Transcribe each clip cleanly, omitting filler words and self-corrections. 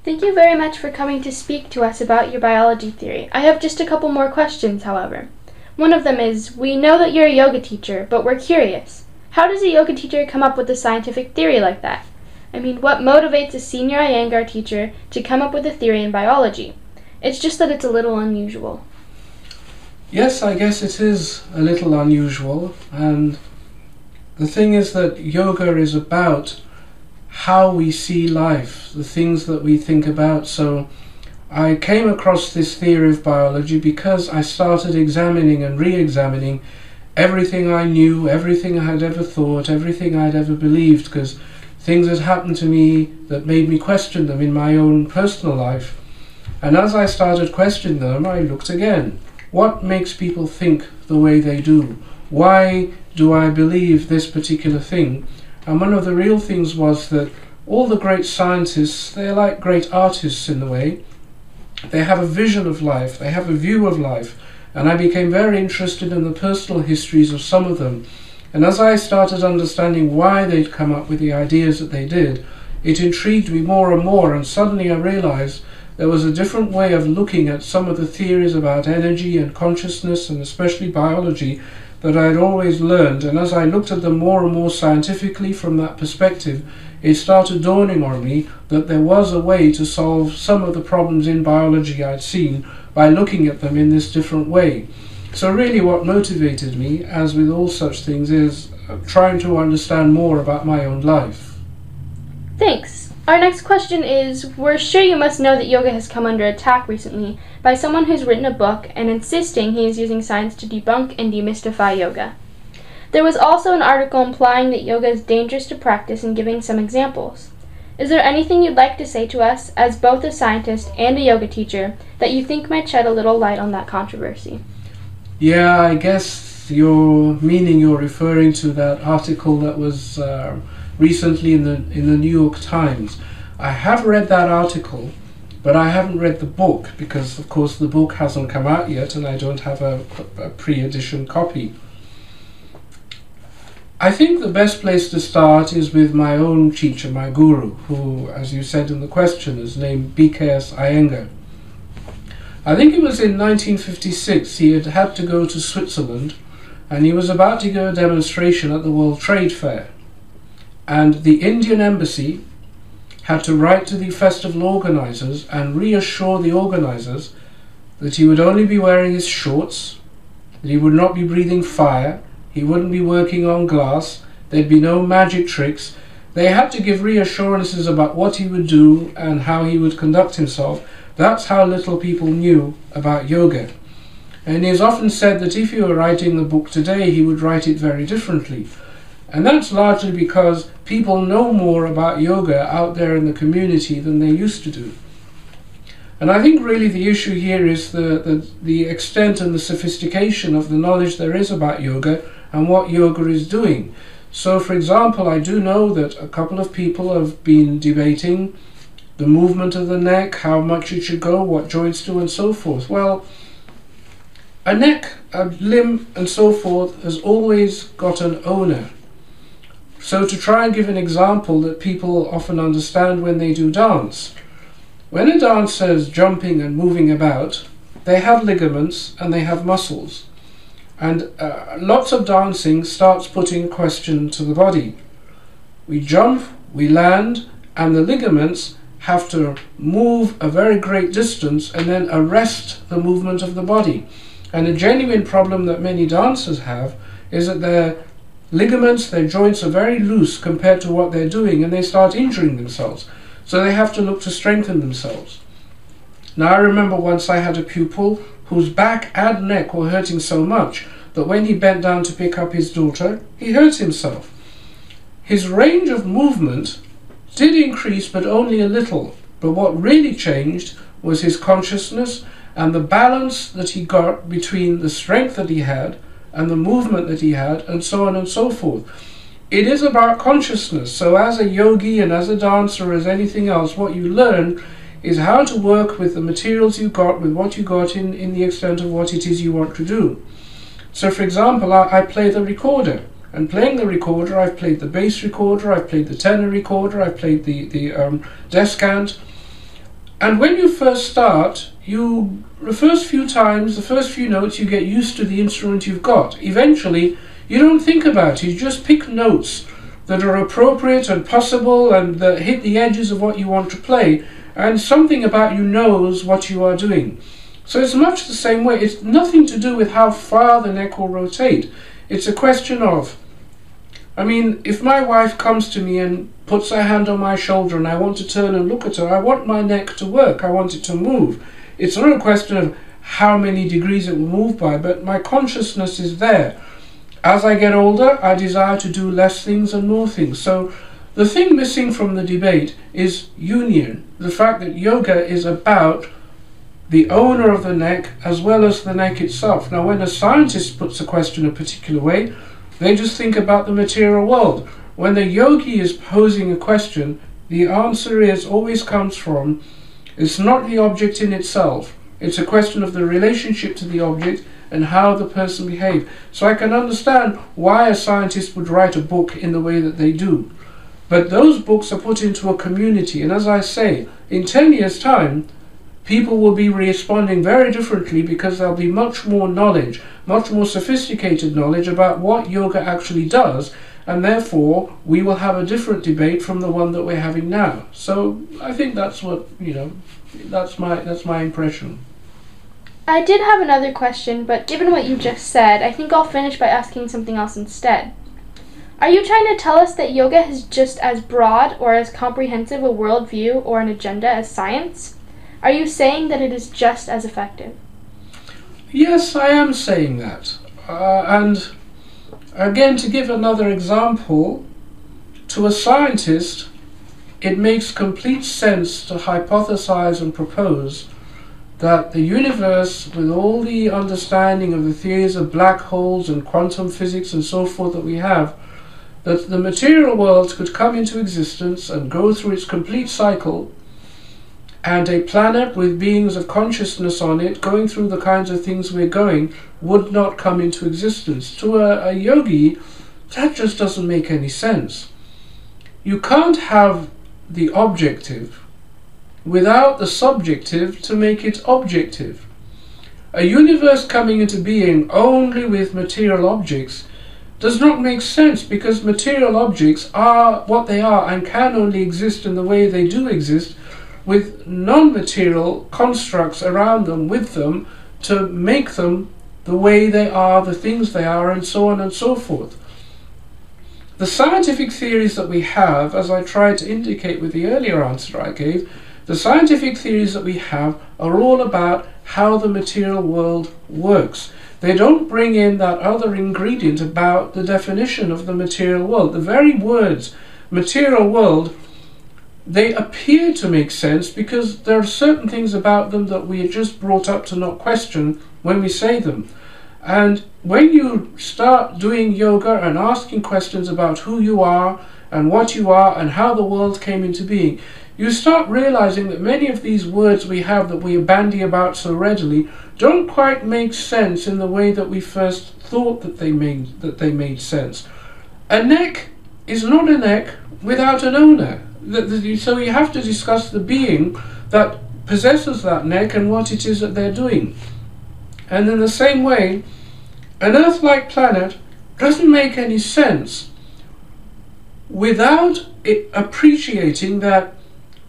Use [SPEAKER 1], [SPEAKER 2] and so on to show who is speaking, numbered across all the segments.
[SPEAKER 1] Thank you very much for coming to speak to us about your biology theory. I have just a couple more questions, however. One of them is, we know that you're a yoga teacher, but we're curious. How does a yoga teacher come up with a scientific theory like that? I mean, what motivates a senior Iyengar teacher to come up with a theory in biology? It's just that it's a little unusual.
[SPEAKER 2] Yes, I guess it is a little unusual, and the thing is that yoga is about how we see life, the things that we think about. So I came across this theory of biology because I started examining and re-examining everything I knew, everything I had ever thought, everything I'd ever believed, because things had happened to me that made me question them in my own personal life. And as I started questioning them, I looked again. What makes people think the way they do? Why do I believe this particular thing? And one of the real things was that all the great scientists, they're like great artists in a way. They have a vision of life, they have a view of life, and I became very interested in the personal histories of some of them. And as I started understanding why they'd come up with the ideas that they did, it intrigued me more and more, and suddenly I realized there was a different way of looking at some of the theories about energy and consciousness, and especially biology, that I had always learned. And as I looked at them more and more scientifically from that perspective, it started dawning on me that there was a way to solve some of the problems in biology I'd seen by looking at them in this different way. So really what motivated me, as with all such things, is trying to understand more about my own life.
[SPEAKER 1] Thanks. Our next question is, we're sure you must know that yoga has come under attack recently by someone who's written a book and insisting he is using science to debunk and demystify yoga. There was also an article implying that yoga is dangerous to practice and giving some examples. Is there anything you'd like to say to us, as both a scientist and a yoga teacher, that you think might shed a little light on that controversy?
[SPEAKER 2] Yeah, I guess you're referring to that article that was recently in the New York Times. I have read that article, but I haven't read the book because, of course, the book hasn't come out yet and I don't have a pre-edition copy. I think the best place to start is with my own teacher, my guru, who, as you said in the question, is named B.K.S. Iyengar. I think it was in 1956 he had to go to Switzerland, and he was about to give a demonstration at the World Trade Fair. And the Indian embassy had to write to the festival organizers and reassure the organizers that he would only be wearing his shorts, that he would not be breathing fire, he wouldn't be working on glass, there'd be no magic tricks. They had to give reassurances about what he would do and how he would conduct himself. That's how little people knew about yoga. And it's often said that if he were writing the book today, he would write it very differently. And that's largely because people know more about yoga out there in the community than they used to do. And I think really the issue here is the extent and the sophistication of the knowledge there is about yoga and what yoga is doing. So, for example, I do know that a couple of people have been debating the movement of the neck, how much it should go, what joints do, and so forth. Well, a neck, a limb, and so forth has always got an owner. So to try and give an example that people often understand when they do dance. When a dancer is jumping and moving about, they have ligaments and they have muscles. And lots of dancing starts putting question to the body. We jump, we land, and the ligaments have to move a very great distance and then arrest the movement of the body. And a genuine problem that many dancers have is that their ligaments, their joints are very loose compared to what they're doing, and they start injuring themselves. So they have to look to strengthen themselves. Now I remember once I had a pupil whose back and neck were hurting so much that when he bent down to pick up his daughter, he hurt himself. His range of movement did increase, but only a little. But what really changed was his consciousness and the balance that he got between the strength that he had and the movement that he had, and so on and so forth. It is about consciousness. So as a yogi and as a dancer, as anything else, what you learn is how to work with the materials you got, with what you got in the extent of what it is you want to do. So for example, I play the recorder. And playing the recorder, I've played the bass recorder, I've played the tenor recorder, I've played the descant. And when you first start, the first few times, the first few notes, you get used to the instrument you've got. Eventually, you don't think about it. You just pick notes that are appropriate and possible and that hit the edges of what you want to play. And something about you knows what you are doing. So it's much the same way. It's nothing to do with how far the neck will rotate. It's a question of, I mean, if my wife comes to me and puts her hand on my shoulder and I want to turn and look at her, I want my neck to work. I want it to move. It's not a question of how many degrees it will move by, but my consciousness is there. As I get older, I desire to do less things and more things. So the thing missing from the debate is union. The fact that yoga is about the owner of the neck as well as the neck itself. Now, when a scientist puts a question a particular way, they just think about the material world. When the yogi is posing a question, the answer always comes from, it's not the object in itself. It's a question of the relationship to the object and how the person behaves. So I can understand why a scientist would write a book in the way that they do. But those books are put into a community. And as I say, in 10 years' time, people will be responding very differently because there'll be much more knowledge, much more sophisticated knowledge about what yoga actually does, and therefore we will have a different debate from the one that we're having now. So I think that's what, that's my impression.
[SPEAKER 1] I did have another question, but given what you just said, I think I'll finish by asking something else instead. Are you trying to tell us that yoga has just as broad or as comprehensive a worldview or an agenda as science? Are you saying that it is just as effective?
[SPEAKER 2] Yes, I am saying that. And again, to give another example, to a scientist, it makes complete sense to hypothesize and propose that the universe, with all the understanding of the theories of black holes and quantum physics and so forth that we have, that the material world could come into existence and go through its complete cycle, and a planet with beings of consciousness on it going through the kinds of things we're going would not come into existence. To a yogi, that just doesn't make any sense. You can't have the objective without the subjective to make it objective. A universe coming into being only with material objects does not make sense, because material objects are what they are and can only exist in the way they do exist, with non-material constructs around them, with them, to make them the way they are, the things they are, and so on and so forth. The scientific theories that we have, as I tried to indicate with the earlier answer I gave, the scientific theories that we have are all about how the material world works. They don't bring in that other ingredient about the definition of the material world. The very words material world, they appear to make sense because there are certain things about them that we are just brought up to not question when we say them. And when you start doing yoga and asking questions about who you are and what you are and how the world came into being, you start realizing that many of these words we have that we bandy about so readily don't quite make sense in the way that we first thought that they made sense. A neck is not a neck without an owner. So you have to discuss the being that possesses that neck and what it is that they're doing. And in the same way, an Earth-like planet doesn't make any sense without appreciating that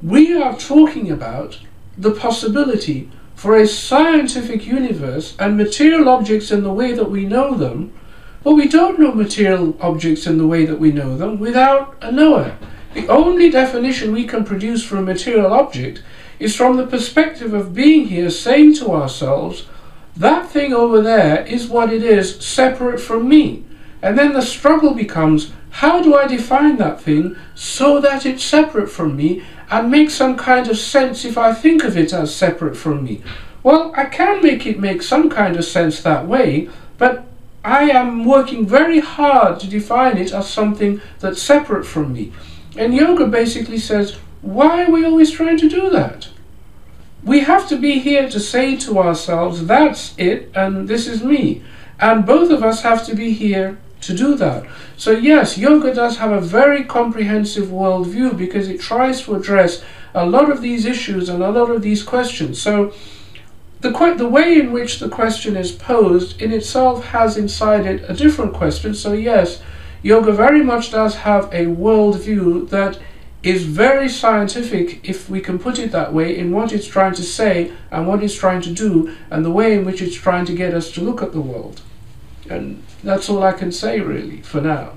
[SPEAKER 2] we are talking about the possibility for a scientific universe and material objects in the way that we know them, but we don't know material objects in the way that we know them without a knower. The only definition we can produce for a material object is from the perspective of being here, saying to ourselves, that thing over there is what it is, separate from me. And then the struggle becomes, how do I define that thing so that it's separate from me and make some kind of sense if I think of it as separate from me? Well, I can make it make some kind of sense that way, but I am working very hard to define it as something that's separate from me. And yoga basically says, why are we always trying to do that? We have to be here to say to ourselves, that's it and this is me. And both of us have to be here to do that. So yes, yoga does have a very comprehensive worldview because it tries to address a lot of these issues and a lot of these questions. So the way in which the question is posed in itself has inside it a different question. So yes, yoga very much does have a worldview that is very scientific, if we can put it that way, in what it's trying to say and what it's trying to do and the way in which it's trying to get us to look at the world. And that's all I can say really for now.